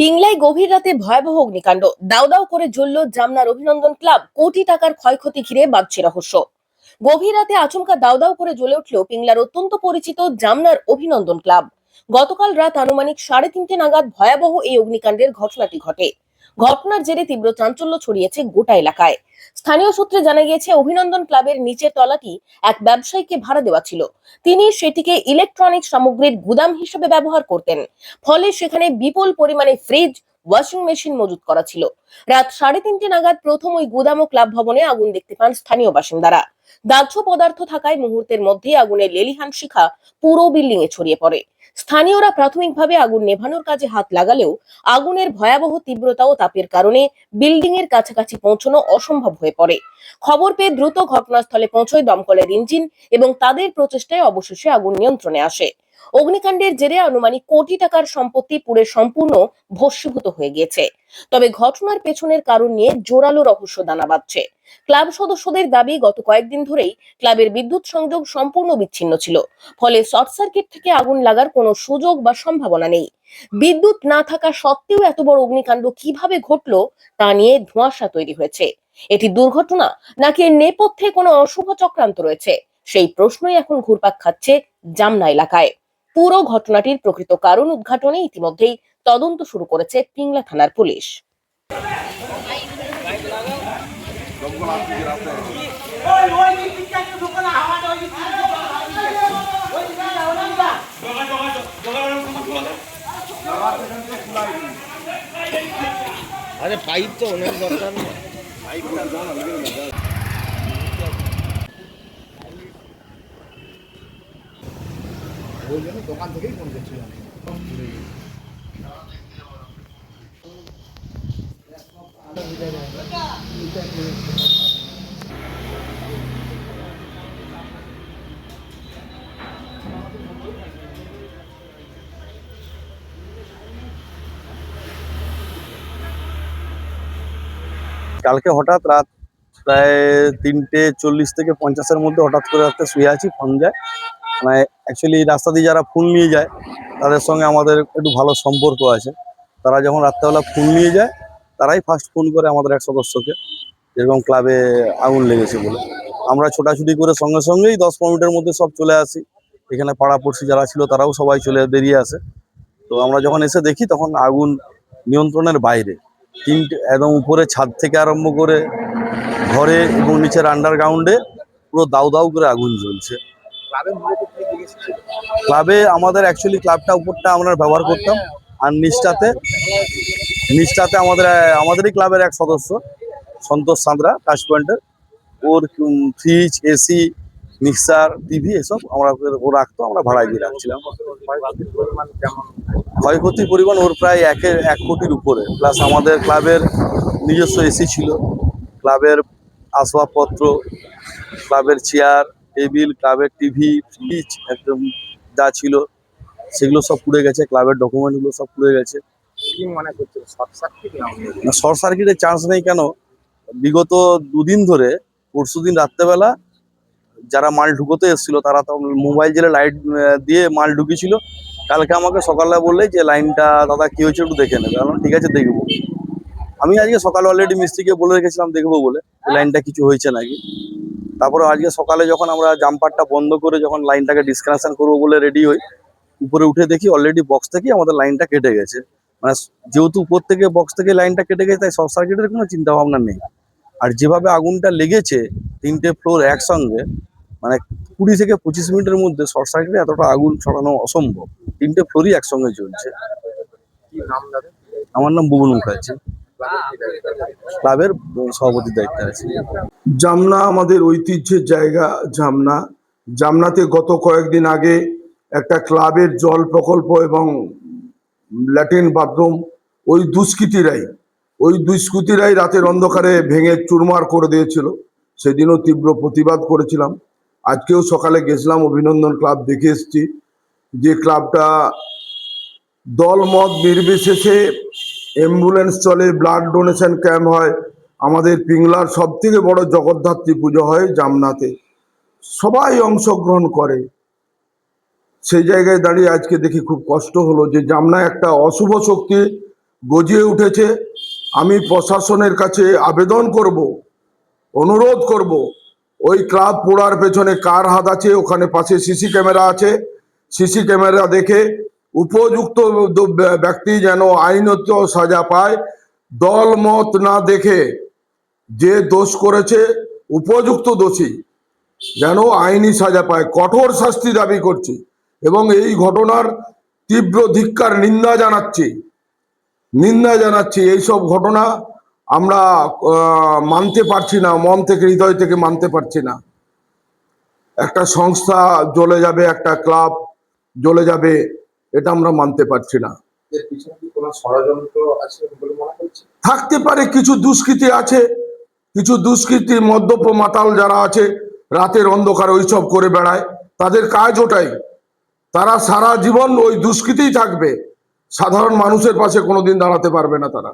পিংলায় গভীর রাতে ভয়াবহ অগ্নিকাণ্ড, দাউ দাউ করে জ্বলল জামনার অভিনন্দন ক্লাব। কোটি টাকার ক্ষয়ক্ষতি ঘিরে বাড়ছে রহস্য। গভীর রাতে আচমকা দাউ দাউ করে জ্বলে উঠল পিংলার অত্যন্ত পরিচিত জামনার অভিনন্দন ক্লাব। গতকাল রাত আনুমানিক 3:30 নাগাদ ভয়াবহ এই অগ্নিকাণ্ডের ঘটনাটি ঘটে। ঘটনার জেরে তীব্র চাঞ্চল্য ছড়িয়েছে গোটা এলাকায়। স্থানীয় সূত্রে জানা গিয়েছে, অভিনন্দন ক্লাবের নিচের তলাটি এক ব্যবসায়ীকে ভাড়া দেওয়া ছিল। তিনি সেটিকে ইলেকট্রনিক সামগ্রীর গুদাম হিসেবে ব্যবহার করতেন। ফলে সেখানে বিপুল পরিমাণে ফ্রিজ, ওয়াশিং মেশিন মজুত করা ছিল। রাত 3:30 নাগাদ প্রথম ওই গুদাম ও ক্লাব ভবনে আগুন দেখতে পান স্থানীয় বাসিন্দারা। দাহ্য পদার্থ থাকায় মুহূর্তের মধ্যে আগুনের লেলিহান শিখা পুরো বিল্ডিং এ ছড়িয়ে পড়ে। স্থানীয়রা প্রাথমিকভাবে আগুন নেভানোর কাজে হাত লাগালেও আগুনের ভয়াবহ তীব্রতা ও তাপের কারণে বিল্ডিং এর কাছাকাছি পৌঁছানো অসম্ভব হয়ে পড়ে। খবর পেয়ে দ্রুত ঘটনাস্থলে পৌঁছয় দমকলের ইঞ্জিন এবং তাদের প্রচেষ্টায় অবশেষে আগুন নিয়ন্ত্রণে আসে। অগ্নিকাণ্ডের জেরে আনুমানিক কোটি টাকার সম্পত্তি পুড়ে সম্পূর্ণ ভস্মীভূত হয়ে গিয়েছে। তবে ঘটনার পেছনের কারণ নিয়ে জোরালো রহস্য দানা বাঁধছে। ক্লাব সদস্যদের দাবি, গত কয়েকদিন ধরেই ক্লাবের বিদ্যুৎ সংযোগ সম্পূর্ণ বিচ্ছিন্ন ছিল। ফলে শর্ট সার্কিট থেকে আগুন লাগার কোনো সুযোগ বা সম্ভাবনা নেই। বিদ্যুৎ না থাকা সত্ত্বেও এত বড় অগ্নিকাণ্ড কিভাবে ঘটলো তা নিয়ে ধোঁয়াশা তৈরি হয়েছে। এটি দুর্ঘটনা নাকি এর নেপথ্যে কোনো অশুভ চক্রান্ত রয়েছে, সেই প্রশ্নই এখন ঘুরপাক খাচ্ছে জামনা এলাকায়। পুরো ঘটনাটির প্রকৃত কারণ উদ্ঘাটনে ইতিমধ্যেই তদন্ত শুরু করেছে পিংলা থানার পুলিশ। আরে পাইপ তো অনেক দরকার না, ওই জন্য দোকান থেকেই ফোন করছিলাম। কালকে হঠাৎ রাত প্রায় 3:40 থেকে 50-এর মধ্যে হঠাৎ করে রাতে শুয়ে আছি, ফোন যায়। মানে অ্যাকচুয়ালি রাস্তা দিয়ে যারা ফোন নিয়ে যায় তাদের সঙ্গে আমাদের একটু ভালো সম্পর্ক আছে। তারা যখন রাত্রেবেলা ফোন নিয়ে যায় তারাই ফার্স্ট ফোন করে আমাদের এক সদস্যকে, যেরকম ক্লাবে আগুন লেগেছে বলে। আমরা ছোটাছুটি করে সঙ্গে সঙ্গেই 10-15 মিনিটের মধ্যে সব চলে আসি। এখানে পাড়াপড়শি যারা ছিল তারাও সবাই বেরিয়ে আসে। তো আমরা যখন এসে দেখি তখন আগুন নিয়ন্ত্রণের বাইরে। একদম উপরে ছাদ থেকে আরম্ভ করে ঘরে এবং নিচের আন্ডারগ্রাউন্ডে পুরো দাউ দাউ করে আগুন জ্বলছে। ক্লাবে আমাদের অ্যাকচুয়ালি ক্লাবটা উপরটা আমরা ব্যবহার করতাম, আর নিচটাতে আমাদেরই ক্লাবের এক সদস্য সন্তোষ সাঁতরা টাচ পয়েন্টের, ওর ফ্রিজ, এসি, মিক্সার, টিভি এসব ও রাখতো, আমরা ভাড়ায় দিয়ে রাখছিলাম। ক্ষয়ক্ষতির পরিমাণ ওর প্রায় 1 কোটির উপরে। প্লাস আমাদের ক্লাবের নিজস্ব এসি ছিল, ক্লাবের আসবাবপত্র, ক্লাবের চেয়ার, টেবিল, ক্লাবের টিভি, ফ্রিজ একদম যা ছিল সেগুলো সব পুড়ে গেছে। ক্লাবের ডকুমেন্টগুলো সব পুড়ে গেছে। কি মনে করছে শর্ট সার্কিট? না, শর্ট সার্কিটের চান্স নেই। কেন, বিগত 2 দিন ধরে, পরশুদিন রাত্রেবেলা যারা মাল ঢুকোতে এসেছিল তারা তো মোবাইল জেলে লাইট দিয়ে মাল ঢুকিয়েছিল। কালকে আমাকে সকালবেলা বললে যে লাইনটা দাদা কি হয়েছে একটু দেখে নেবে। বললাম ঠিক আছে দেখবো। আমি আজকে সকালে অলরেডি মিস্ত্রিকে বলে রেখেছিলাম দেখবো বলে লাইনটা কিছু হয়েছে নাকি। তারপরে আজকে সকালে যখন আমরা জাম্পারটা বন্ধ করে যখন লাইনটাকে ডিসকানেকশন করবো বলে রেডি হই, উপরে উঠে দেখি অলরেডি বক্স থেকেই আমাদের লাইনটা কেটে গেছে। মানে যেহেতু উপর থেকে বক্স থেকে লাইনটা কেটে গেছে, তাই শর্ট সার্কিটের কোনো চিন্তা ভাবনা নেই। আর যেভাবে আগুনটা লেগেছে 3টে ফ্লোর একসঙ্গে, মানে 20 থেকে 25 মিনিটের মধ্যে শর্ট সার্কিটে এতটা আগুন ছড়ানো অসম্ভব। 3টে ফ্লোরই একসঙ্গে জ্বলছে। কি নাম দাদা? আমার নাম বুবুল মুখার্জি, ক্লাবের সভাপতির দায়িত্বে আছি। জামনা আমাদের ঐতিহ্যের জায়গা। জামনাতে গত কয়েকদিন আগে একটা ক্লাবের জল প্রকল্প এবং ল্যাট্রিন বাথরুম ওই দুষ্কৃতীরাই রাতের অন্ধকারে ভেঙে চুরমার করে দিয়েছিল। সেদিনও তীব্র প্রতিবাদ করেছিলাম। আজকেও সকালে গেছিলাম, অভিনন্দন ক্লাব দেখে এসেছি যে ক্লাবটা দলমত নির্বিশেষে অ্যাম্বুলেন্স চলে, ব্লাড ডোনেশন ক্যাম্প হয়। আমাদের পিংলার সব থেকে বড় জগদ্ধাত্রী পুজো হয় জামনাতে, সবাই অংশগ্রহণ করে। সেই জায়গায় দাঁড়িয়ে আজকে দেখি খুব কষ্ট হলো যে জামনায় একটা অশুভ শক্তি গজিয়ে উঠেছে। আমি প্রশাসনের কাছে আবেদন করব, অনুরোধ করব, ওই ক্লাব পোড়ার পেছনে কার হাত আছে, ওখানে পাশে সিসি ক্যামেরা আছে, সিসি ক্যামেরা দেখে উপযুক্ত ব্যক্তি যেন আইনত সাজা পায়। দল মত না দেখে যে দোষ করেছে উপযুক্ত দোষী যেন আইনি সাজা পায়, কঠোর শাস্তি দাবি করছি এবং এই ঘটনার তীব্র ধিক্কার নিন্দা জানাচ্ছি। এইসব ঘটনা আমরা মানতে পারছি না, মন থেকে হৃদয় থেকে মানতে পারছি না। একটা সংস্থা জ্বলে যাবে, একটা ক্লাব জ্বলে যাবে, এটা আমরা মানতে পারছি না। এর পিছনে কি কোনো ষড়যন্ত্র আছে বলে মনে করছে? থাকতে পারে, কিছু দুষ্কৃতী আছে, কিছু দুষ্কৃতী মদ্যপ মাতাল যারা আছে রাতের অন্ধকারে ওইসব করে বেড়ায়, তাদের কাজ ওটাই। তারা সারা জীবন ওই দুষ্কৃতিই থাকবে, সাধারণ মানুষের পাশে কোনোদিন দাঁড়াতে পারবে না তারা।